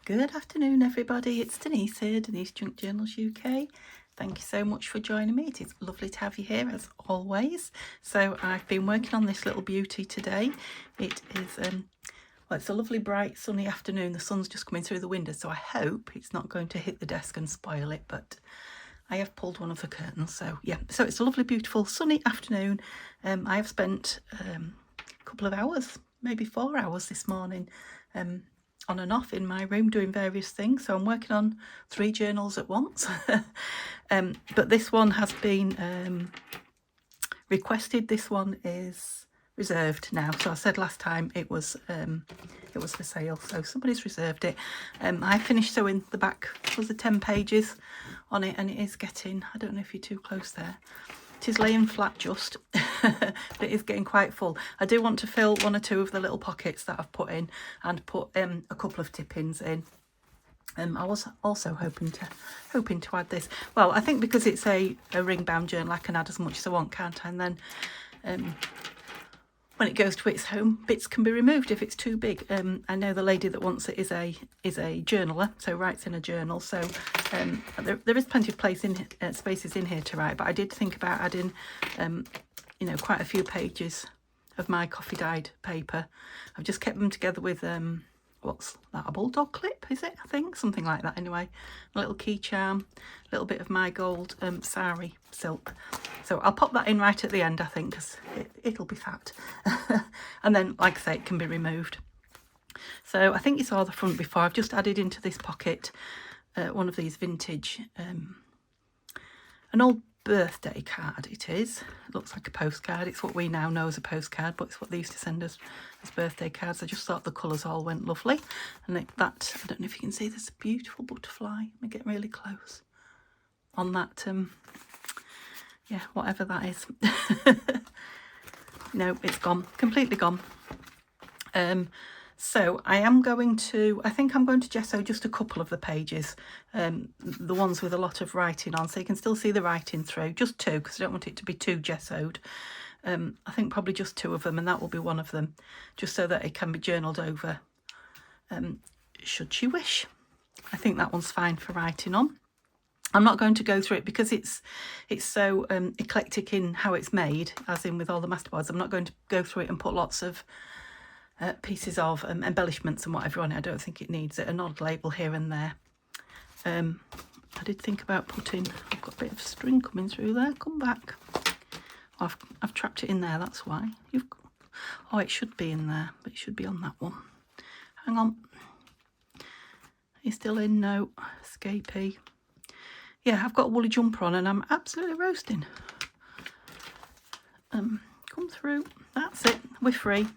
Good afternoon, everybody. It's Denise here, Denise Junk Journals UK. Thank you so much for joining me. It is lovely to have you here as always. So I've been working on this little beauty today. It is, well, it's a lovely bright sunny afternoon. The sun's just coming through the window, so I hope it's not going to hit the desk and spoil it, but I have pulled one of the curtains. So yeah, so it's a lovely, beautiful sunny afternoon. I have spent a couple of hours, maybe 4 hours this morning, on and off in my room doing various things. So I'm working on 3 journals at once. But this one has been requested. This one is reserved now. So I said last time it was for sale. So somebody's reserved it. I finished sewing the back. Was the 10 pages on it, and it is getting, I don't know if you're too close there. It is laying flat just, but it is getting quite full. I do want to fill 1 or 2 of the little pockets that I've put in, and put a couple of tip-ins in. I was also hoping to add this. Well, I think because it's a ring bound journal, I can add as much as I want, can't I? And then when it goes to its home, bits can be removed if it's too big. I know the lady that wants it is a journaler, so writes in a journal. So there is plenty of spaces in here to write. But I did think about adding, quite a few pages of my coffee dyed paper. I've just kept them together with what's that? A bulldog clip, is it? I think something like that. Anyway, a little key charm, a little bit of my gold sari silk. So I'll pop that in right at the end, I think, because it'll be fat. And then, like I say, it can be removed. So I think you saw the front before. I've just added into this pocket one of these vintage, an old birthday card it is. It looks like a postcard. It's what we now know as a postcard, but it's what they used to send us as birthday cards. I just thought the colours all went lovely. And I don't know if you can see, there's a beautiful butterfly. Let me get really close on that, yeah, whatever that is. No, it's gone, completely gone. So I think I'm going to gesso just a couple of the pages, the ones with a lot of writing on, so you can still see the writing through. Just 2, because I don't want it to be too gessoed. I think probably just 2 of them, and that will be one of them, just so that it can be journaled over, should she wish. I think that one's fine for writing on. I'm not going to go through it because it's so eclectic in how it's made, as in with all the masterboards. I'm not going to go through it and put lots of pieces of embellishments and whatever on it. I don't think it needs it. An odd label here and there. I did think about putting, I've got a bit of string coming through there. Come back. Oh, I've trapped it in there, that's why. Oh, it should be in there, but it should be on that one. Hang on. Are you still in? No. Escapee. Yeah, I've got a woolly jumper on and I'm absolutely roasting. Come through. That's it. We're free.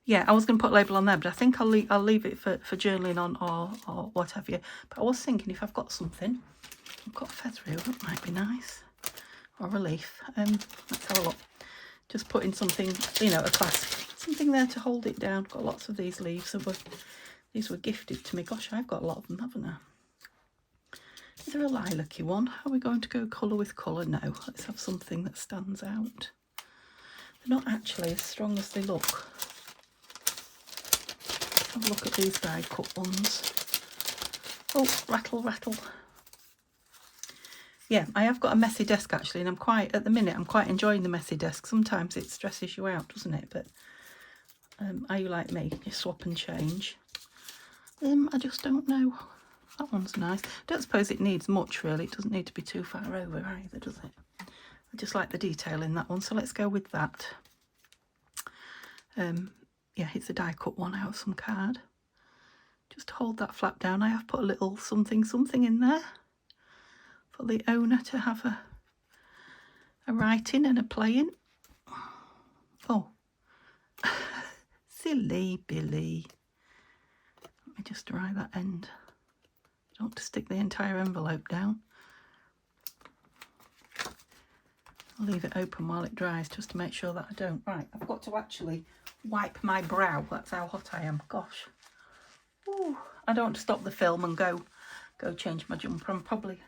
Yeah, I was going to put a label on there, but I think I'll leave it for journaling on or what have you. But I was thinking if I've got something, I've got feathery, that might be nice, or a leaf. Let's have a look. Just putting something, a clasp, something there to hold it down. Got lots of these leaves. These were gifted to me. Gosh, I've got a lot of them, haven't I? Is there a lilac-y one? Are we going to go colour with colour? No. Let's have something that stands out. They're not actually as strong as they look. Let's have a look at these die cut ones. Oh, rattle, rattle. Yeah, I have got a messy desk actually, and at the minute, I'm quite enjoying the messy desk. Sometimes it stresses you out, doesn't it? But are you like me? You swap and change. I just don't know. That one's nice. I don't suppose it needs much really. It doesn't need to be too far over either, does it? I just like the detail in that one, so let's go with that. Yeah, it's a die cut one out of some card. Just hold that flap down. I have put a little something in there for the owner to have a writing and a playing. Oh, silly Billy. Let me just dry that end. Don't want to stick the entire envelope down. I'll leave it open while it dries just to make sure that I don't. Right, I've got to actually wipe my brow. That's how hot I am. Gosh. Ooh, I don't want to stop the film and go change my jumper. I'm probably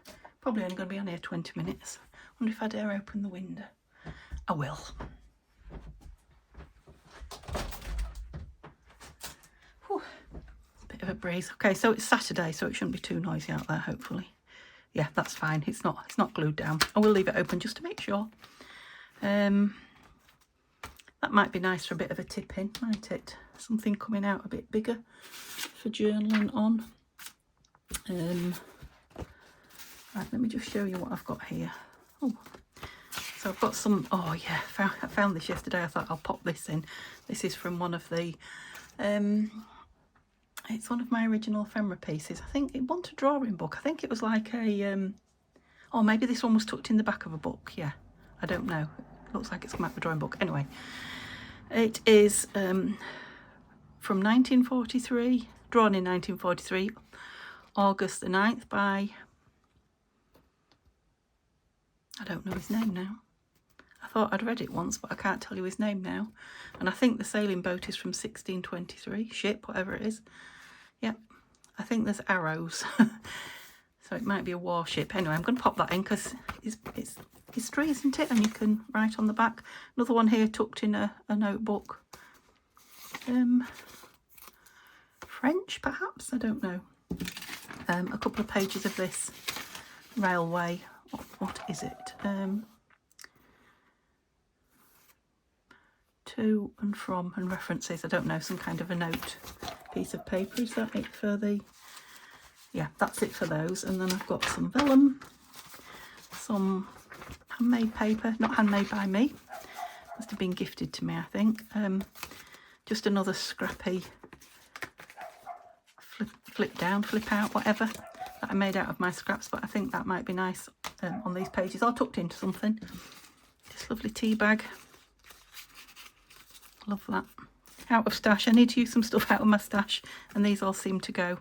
only going to be on here 20 minutes. Wonder if I dare open the window. I will. Whew. breeze. Okay, so it's Saturday, so it shouldn't be too noisy out there, hopefully. Yeah, that's fine. It's not glued down. I will leave it open just to make sure. That might be nice for a bit of a tip in, might it? Something coming out a bit bigger for journaling on. Right, let me just show you what I've got here. Oh, so I've got some, oh yeah, I found this yesterday. I thought I'll pop this in. This is from one of the, it's one of my original ephemera pieces. I think it wasn't a drawing book. I think it was like a, oh, maybe this one was tucked in the back of a book. Yeah, I don't know. It looks like it's come out of a drawing book. Anyway, it is from 1943, drawn in 1943, August the 9th by, I don't know his name now. I thought I'd read it once, but I can't tell you his name now. And I think the sailing boat is from 1623, ship, whatever it is. Yep, I think there's arrows. So it might be a warship. Anyway, I'm going to pop that in because it's history, isn't it? And you can write on the back. Another one here tucked in a notebook. French, perhaps? I don't know. A couple of pages of this railway. What is it? To and from and references. I don't know, some kind of a note piece of paper. Is that it for the... Yeah, that's it for those. And then I've got some vellum, some handmade paper, not handmade by me. Must have been gifted to me, I think. Just another scrappy flip down, flip out, whatever, that I made out of my scraps. But I think that might be nice on these pages, all tucked into something. This lovely tea bag. Love that. Out of stash. I need to use some stuff out of my stash, and these all seem to go.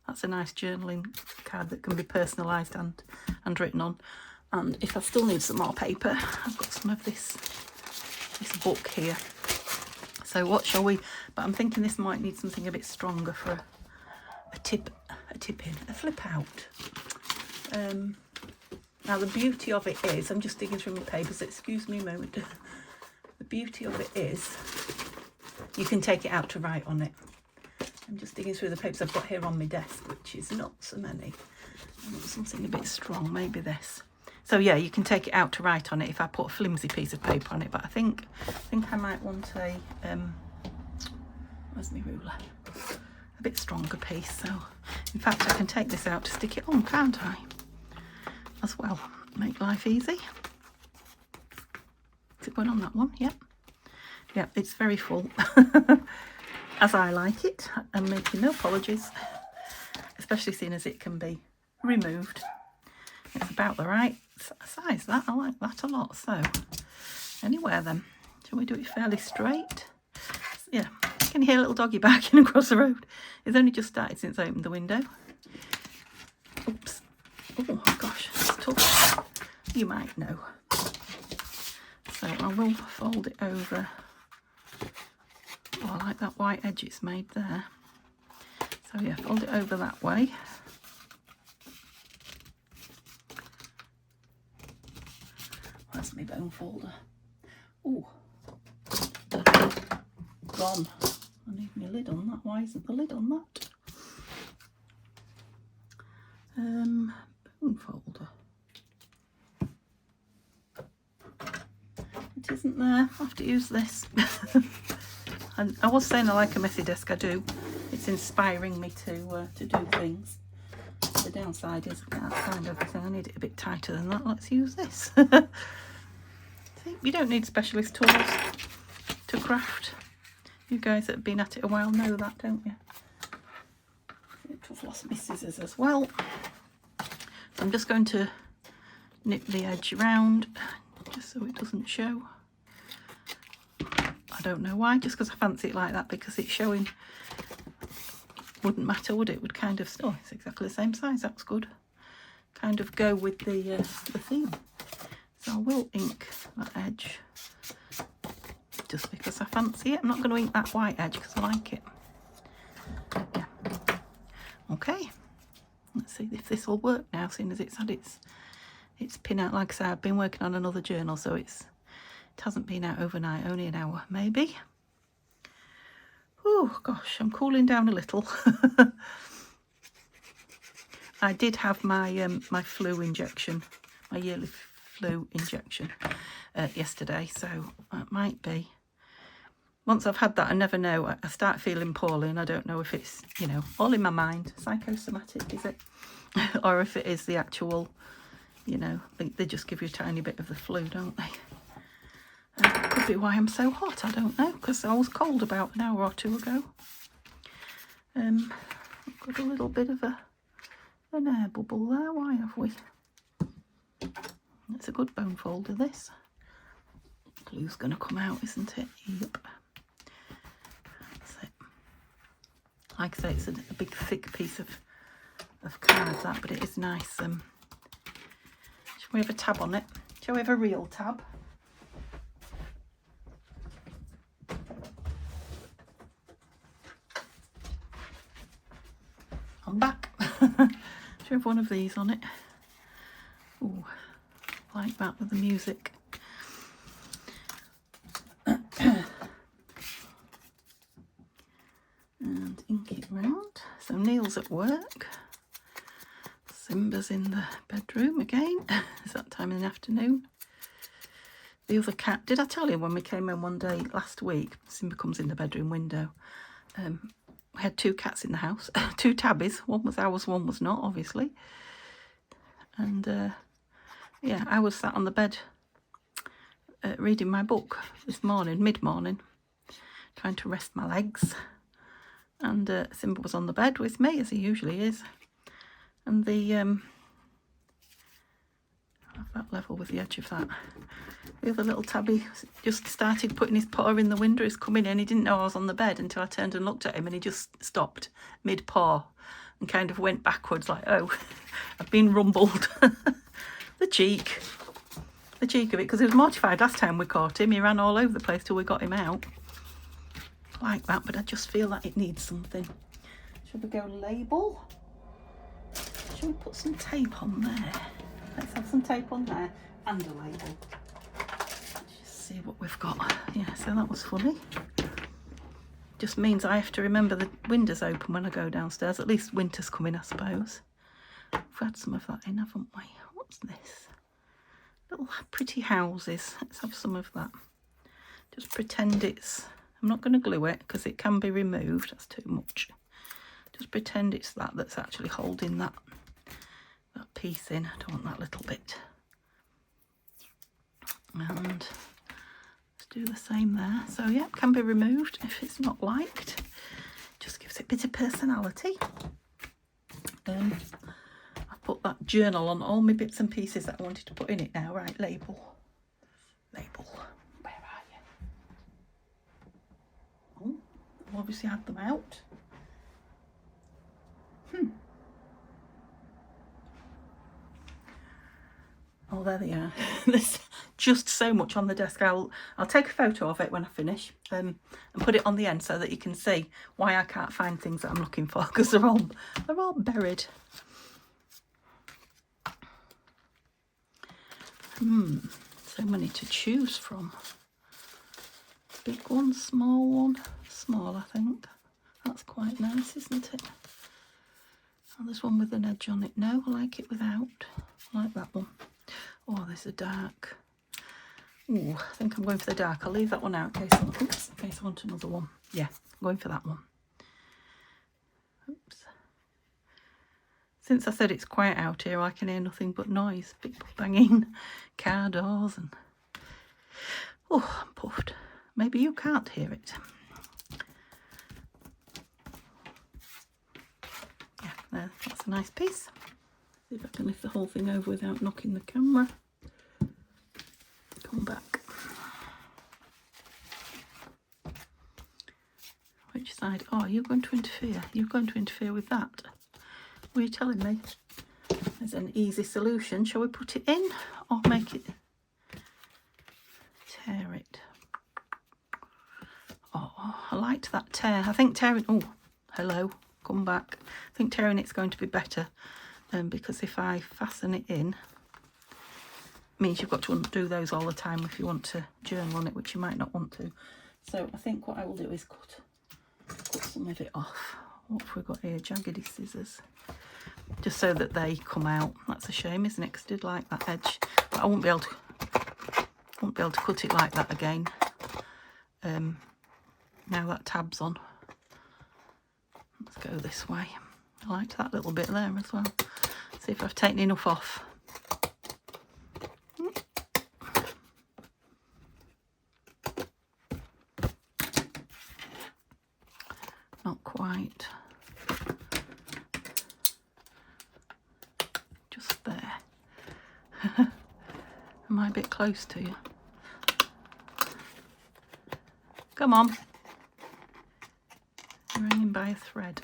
That's a nice journaling card that can be personalised and written on. And if I still need some more paper, I've got some of this book here. So what shall we... But I'm thinking this might need something a bit stronger for a tip in, a flip out. Now the beauty of it is, I'm just digging through my papers, excuse me a moment. The beauty of it is you can take it out to write on it. I'm just digging through the papers I've got here on my desk, which is not so many. I want something a bit strong, maybe this. So yeah, you can take it out to write on it if I put a flimsy piece of paper on it. But I think I might want a where's my ruler? A bit stronger piece. So in fact, I can take this out to stick it on, can't I? As well, make life easy. Is it going on that one? Yep. Yep, it's very full. As I like it. I'm making no apologies, especially seeing as it can be removed. It's about the right size, that. I like that a lot. So anywhere then, shall we do it fairly straight? Yeah, you can hear a little doggy barking across the road. It's only just started since I opened the window. Oops. Oh gosh, it's tough. You might know. So I will fold it over. Oh, I like that white edge it's made there. So yeah, fold it over that way. Where's my bone folder? Oh, gone. I need my lid on that. Why isn't the lid on that? Bone folder. It isn't there. I have to use this. And I was saying I like a messy desk. I do. It's inspiring me to do things. The downside is I can't find everything. I need it a bit tighter than that. Let's use this. See, you don't need specialist tools to craft. You guys that have been at it a while know that, don't you? I've lost my scissors as well. So I'm just going to nip the edge around just so it doesn't show. I don't know why, just because I fancy it like that, because it's showing. Wouldn't matter, would it? Would kind of, oh, it's exactly the same size, that's good. Kind of go with the theme. So I will ink that edge just because I fancy it. I'm not going to ink that white edge because I like it. Yeah. Okay. Let's see if this will work now, seeing as it's had its pin out. Like I say, I've been working on another journal, so it hasn't been out overnight, only an hour maybe. Oh gosh, I'm cooling down a little. I did have my my flu injection, my yearly flu injection yesterday, so it might be. Once I've had that, I never know. I start feeling poorly and I don't know if it's, you know, all in my mind. Psychosomatic, is it? Or if it is the actual, you know, they just give you a tiny bit of the flu, don't they? Could be why I'm so hot, I don't know, because I was cold about an hour or two ago. I've got a little bit of an air bubble there. Why have we? It's a good bone folder, this. Glue's going to come out, isn't it? Yep. That's it. Like I say, it's a big thick piece of card, that, but it is nice. Shall we have a tab on it? Shall we have a real tab? I'm back. Shall we have one of these on it? Ooh, like that with the music. And ink it round. So Neil's at work. Simba's in the bedroom again. It's that time in the afternoon. The other cat, did I tell you when we came in one day last week, Simba comes in the bedroom window. We had 2 cats in the house, 2 tabbies. One was ours, one was not, obviously. And yeah, I was sat on the bed reading my book this morning, mid-morning, trying to rest my legs. And Simba was on the bed with me, as he usually is. And the that level with the edge of that. The other little tabby just started putting his paw in the window. He's coming in. He didn't know I was on the bed until I turned and looked at him, and he just stopped mid-paw and kind of went backwards like, oh, I've been rumbled. The cheek of it, because he was mortified last time we caught him. He ran all over the place till we got him out. Like that, but I just feel that it needs something. Should we go label? Should we put some tape on there? Let's have some tape on there and a label. Let's just see what we've got. Yeah, so that was funny. Just means I have to remember the window's open when I go downstairs. At least winter's coming, I suppose. We've had some of that in, haven't we? What's this? Little pretty houses. Let's have some of that. Just pretend it's... I'm not going to glue it because it can be removed. That's too much. Just pretend it's that that's actually holding that piece in. I don't want that little bit. And let's do the same there. So yeah, it can be removed if it's not liked. Just gives it a bit of personality. I put that journal on all my bits and pieces that I wanted to put in it now. Right, label. Label. Where are you? Oh, I've obviously had them out. Oh, there they are. There's just so much on the desk. I'll take a photo of it when I finish and put it on the end so that you can see why I can't find things that I'm looking for, because they're all buried. So many to choose from. Big one, small one. Small, I think. That's quite nice, isn't it? Oh, there's one with an edge on it. No, I like it without. I like that one. Oh, there's a dark. Oh, I think I'm going for the dark. I'll leave that one out in case I want another one. Yeah, I'm going for that one. Oops. Since I said it's quiet out here, I can hear nothing but noise. People banging car doors and... Oh, I'm puffed. Maybe you can't hear it. Yeah, there, that's a nice piece. See if I can lift the whole thing over without knocking the camera. Come back. Which side? Oh, you're going to interfere. You're going to interfere with that. What are you telling me? There's an easy solution. Shall we put it in or make it? Tear it. Oh, I liked that tear. I think tearing... Oh, hello. Come back. I think tearing it's going to be better. Because if I fasten it in, it means you've got to undo those all the time if you want to journal on it, which you might not want to. So I think what I will do is cut some of it off. What have we got here? Jaggedy scissors. just so that they come out. That's a shame, isn't it? Because I did like that edge, but I won't be able to cut it like that again. Now that tab's on. Let's go this way. I liked that little bit there as well. See if I've taken enough off. Not quite. Just there. Am I a bit close to you? Come on. You're hanging by a thread.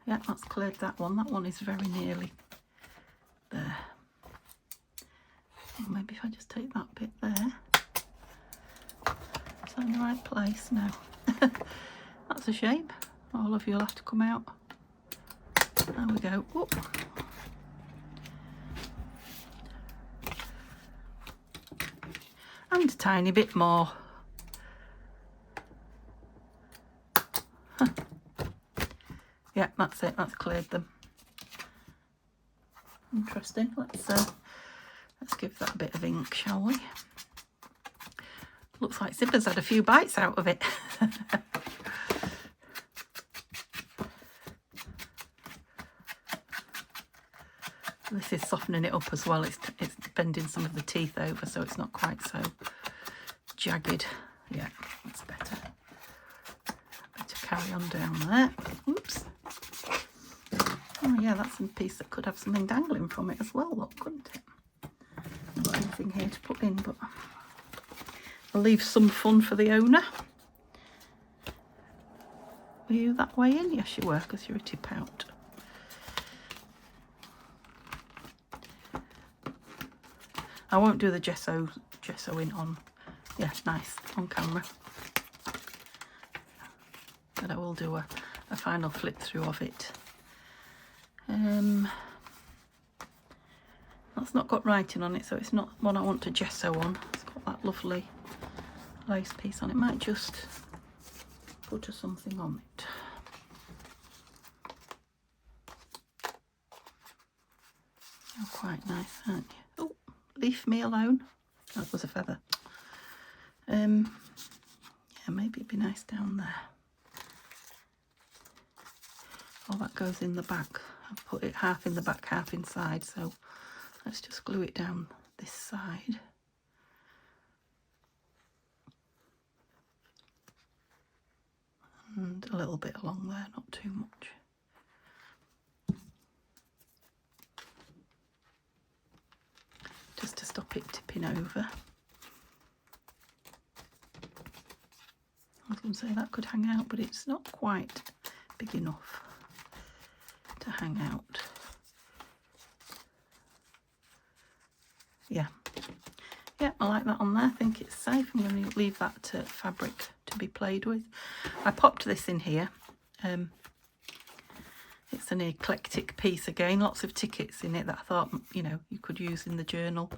Yeah, that's cleared that one. That one is very nearly there. Or maybe if I just take that bit there. Is that in the right place? No. That's a shame. All of you will have to come out. There we go. Whoop. And a tiny bit more. Yeah, that's it. That's cleared them. Interesting. Let's give that a bit of ink, shall we? Looks like Zipper's had a few bites out of it. This is softening it up as well. It's bending some of the teeth over, so it's not quite so jagged. Yeah, that's better. Better carry on down there. Oops. Oh yeah, that's a piece that could have something dangling from it as well, look, couldn't it? Not got anything here to put in, but I'll leave some fun for the owner. Were you that way in? Yes, you were, because you're a tip out. I won't do the gesso in on, yeah, nice, on camera. But I will do a final flip through of it. That's not got writing on it, so it's not one I want to gesso on. It's got that lovely lace piece on it. Might just put something on it. Oh, quite nice, aren't you? Oh, leave me alone. That was a feather. Yeah, maybe it'd be nice down there. Oh, that goes in the back. I've put it half in the back, half inside, so let's just glue it down this side. And a little bit along there, not too much. Just to stop it tipping over. I was going to say that could hang out, but it's not quite big enough to hang out. Yeah, I like that on there. I think it's safe. I'm going to leave that fabric to be played with. I popped this in here. It's an eclectic piece again, lots of tickets in it that I thought, you know, you could use in the journal.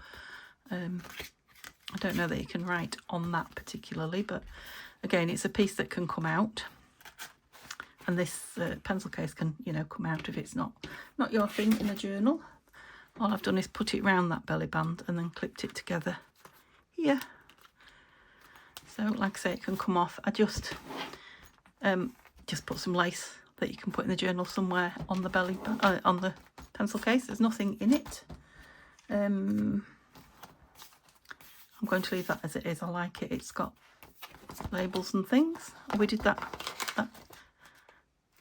I don't know that you can write on that particularly, but again, it's a piece that can come out. And this pencil case can, you know, come out if it's not your thing in a journal. All I've done is put it round that belly band and then clipped it together here. So, like I say, it can come off. I just put some lace that you can put in the journal somewhere on the belly, on the pencil case. There's nothing in it. I'm going to leave that as it is. I like it. It's got labels and things. We did that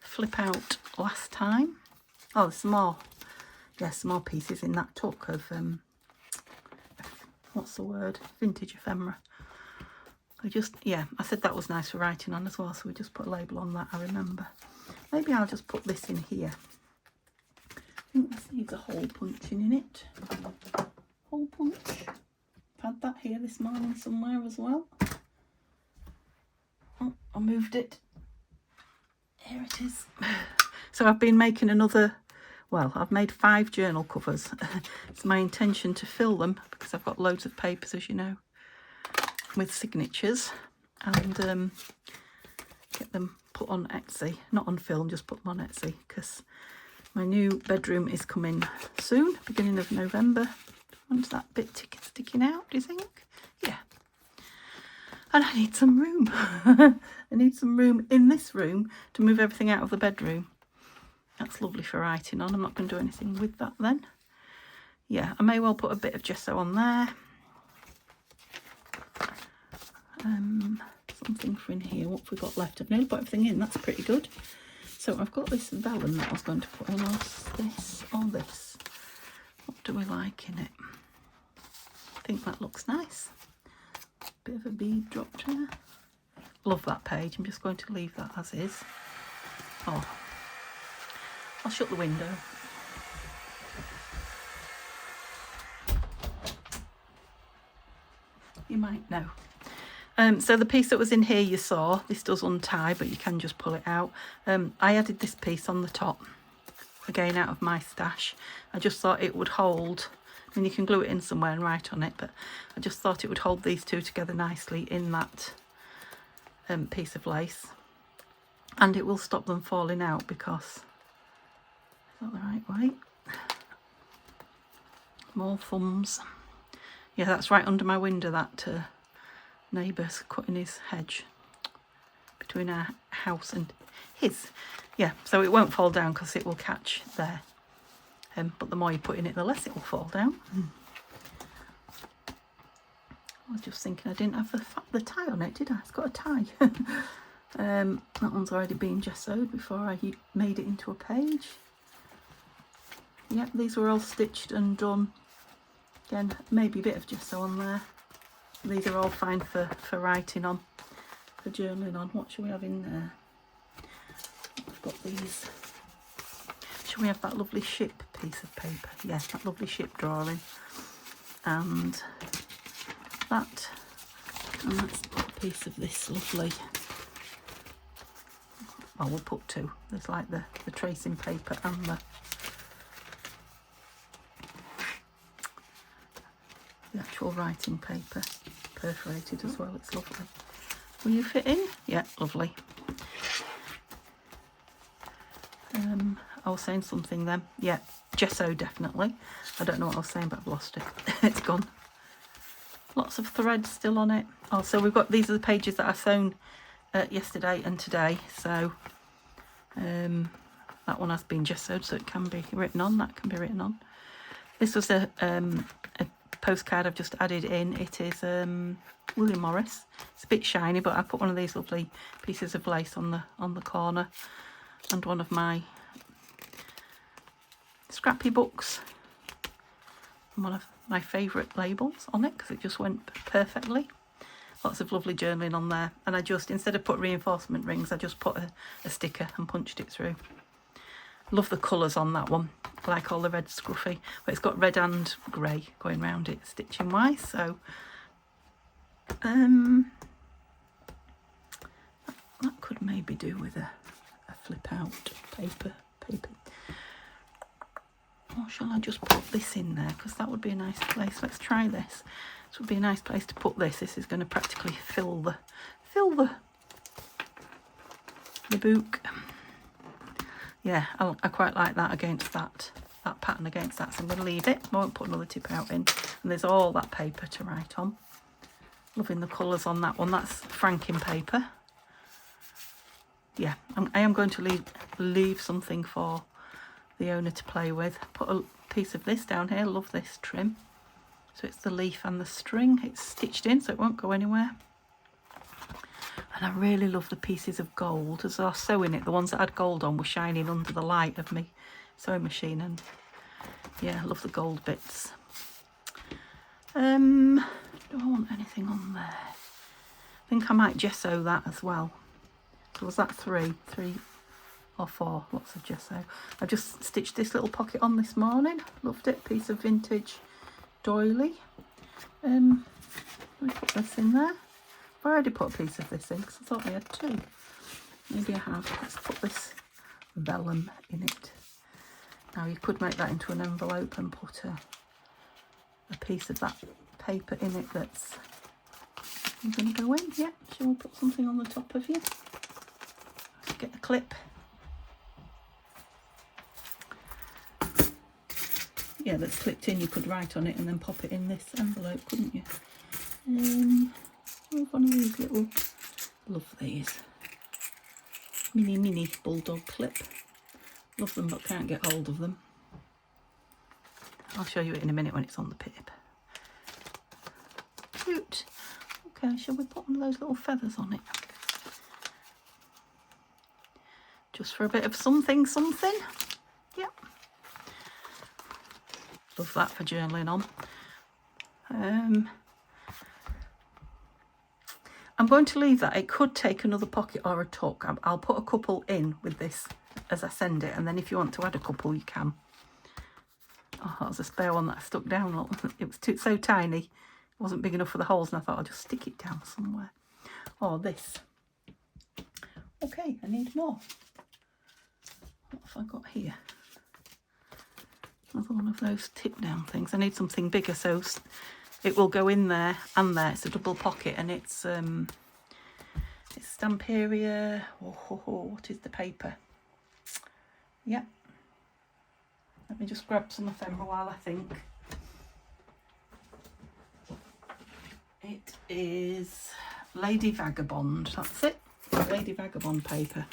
flip out last time. Oh, there's some more. Yeah, some more pieces in that tuck of what's the word? Vintage ephemera. I said that was nice for writing on as well, so we just put a label on that, I remember. Maybe I'll just put this in here. I think this needs a hole punching in it. Hole punch. I've had that here this morning somewhere as well. Oh, I moved it. Here it is. So I've been making I've made 5 journal covers. It's my intention to fill them because I've got loads of papers, as you know, with signatures, and get them put on Etsy. Not on film, just put them on Etsy, because My new bedroom is coming soon, beginning of November. When's that bit sticking out, do you think? Yeah. And I need some room. I need some room in this room to move everything out of the bedroom. That's lovely for writing on. I'm not going to do anything with that then. Yeah, I may well put a bit of gesso on there. Something for in here. What have we got left? I've nearly put everything in. That's pretty good. So I've got this vellum that I was going to put in, or this, or this. What do we like in it? I think that looks nice. Bit of a bead drop there. Love that page. I'm just going to leave that as is. Oh, I'll shut the window. You might know. So the piece that was in here you saw, this does untie, but you can just pull it out. I added this piece on the top, again out of my stash. I just thought it would hold, I mean you can glue it in somewhere and write on it, but I just thought it would hold these two together nicely in that piece of lace. And it will stop them falling out because, is that the right way? More thumbs. Yeah, that's right under my window, that neighbour's cutting his hedge between our house and his. Yeah, so it won't fall down because it will catch there. But the more you put in it, the less it will fall down. I was just thinking I didn't have the tie on it, did I? It's got a tie. That one's already been gessoed before I made it into a page. Yep, these were all stitched and done. Again, maybe a bit of gesso on there. These are all fine for writing on, for journaling on. What shall we have in there? I've got these. Shall we have that lovely ship piece of paper? Yes, that lovely ship drawing. And that. And that's a piece of this lovely. Well, we'll put two. There's like the tracing paper and the actual writing paper, perforated as well. It's lovely. Will you fit in? Yeah, lovely. I was saying something then. Yeah, gesso definitely. I don't know what I was saying, but I've lost it. It's gone. Lots of thread still on it. Also, we've got, these are the pages that I sewn yesterday and today. So that one has been gessoed, so it can be written on. That can be written on. This was a postcard I've just added in. It is William Morris. It's a bit shiny, but I put one of these lovely pieces of lace on the corner, and one of my scrappy books, and one of my favourite labels on it because it just went perfectly. Lots of lovely journaling on there, and I just, instead of put reinforcement rings, I just put a sticker and punched it through. Love the colours on that one. I like all the red scruffy, but it's got red and grey going round it stitching wise. So that could maybe do with a flip out paper. Or shall I just put this in there, because that would be a nice place. Let's try this. This would be a nice place to put this. This is going to practically fill the book. Yeah, I quite like that against that pattern against that, so I'm going to leave it. I won't put another tip out in. And there's all that paper to write on. Loving the colours on that one. That's franking paper. Yeah, I am going to leave something for the owner to play with. Put a piece of this down here. Love this trim. So it's the leaf and the string. It's stitched in, so it won't go anywhere. And I really love the pieces of gold as I was sewing it. The ones that had gold on were shining under the light of my sewing machine, and yeah, I love the gold bits. Do I want anything on there? I think I might gesso that as well. So was that three or four? Lots of gesso. I just stitched this little pocket on this morning. Loved it. Piece of vintage doily. Let me put this in there. I've already put a piece of this in because I thought I had two. Maybe I have. Let's put this vellum in it. Now you could make that into an envelope and put a piece of that paper in it that's going to go in. Yeah, shall we put something on the top of you? Let's get a clip. yeah, that's clipped in. You could write on it and then pop it in this envelope, couldn't you? One of these little, love these, mini bulldog clip. Love them but can't get hold of them. I'll show you it in a minute when it's on the pip. Cute. Okay, shall we put one of those little feathers on it? Just for a bit of something. Yep. Love that for journaling on. I'm going to leave that. It could take another pocket or a tuck. I'll put a couple in with this as I send it, and then if you want to add a couple, you can. Oh, that was a spare one that I stuck down. Look. It was so tiny. It wasn't big enough for the holes, and I thought I'll just stick it down somewhere. Oh, this. Okay, I need more. What have I got here? Another one of those tip down things. I need something bigger so it will go in there and there. It's a double pocket, and it's Stamperia. What is the paper? Yep. Let me just grab some ephemera while I think. It is Lady Vagabond. That's it. Lady Vagabond paper.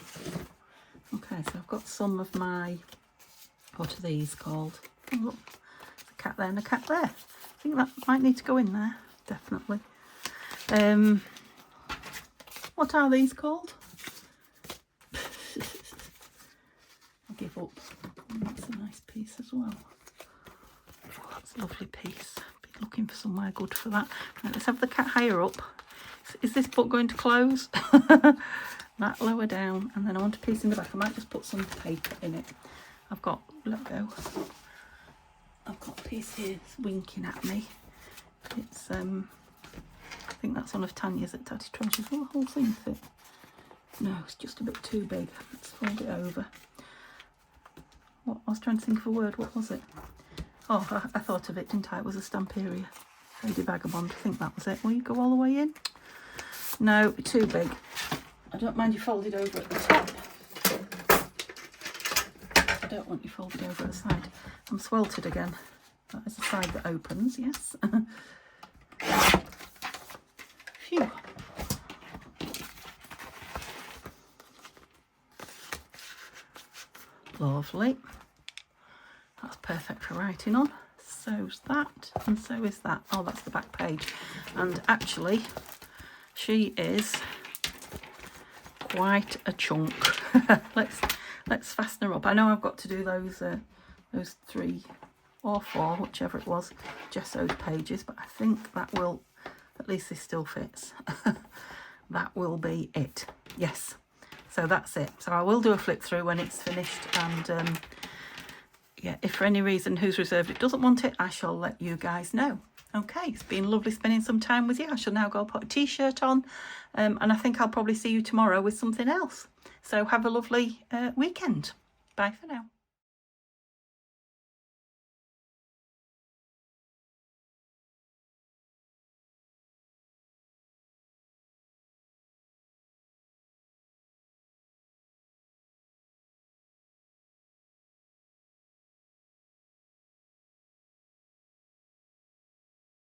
Okay, so I've got some of my, what are these called? Oh, look, there's a cat there and a cat there. I think that might need to go in there, definitely. What are these called? I give up. That's a nice piece as well. Oh, that's a lovely piece. Been looking for somewhere good for that. Right, let's have the cat higher up. Is this book going to close? That lower down, and then I want a piece in the back. I might just put some paper in it. I've got, let go. I've got a piece here that's winking at me. It's I think that's one of Tanya's at Tatty Treasures. Will the whole thing fit? No, it's just a bit too big. Let's fold it over. What, I was trying to think of a word. What was it? Oh, I thought of it, didn't I? It was a Stamperia. Lady Vagabond. I think that was it. Will you go all the way in? No, too big. I don't mind you folded over at the top. I don't want you folded over at the side. I'm sweltered again. That is the side that opens, yes. Phew. Lovely. That's perfect for writing on. So's that, and so is that. Oh, that's the back page. And actually, she is quite a chunk. Let's fasten her up. I know I've got to do those 3 or 4, whichever it was, gessoed pages, but I think that will, at least this still fits. That will be it. Yes. So that's it. So I will do a flip through when it's finished, and yeah, if for any reason Who's Reserved It doesn't want it, I shall let you guys know. Okay, it's been lovely spending some time with you. I shall now go put a t-shirt on, and I think I'll probably see you tomorrow with something else. So have a lovely weekend. Bye for now.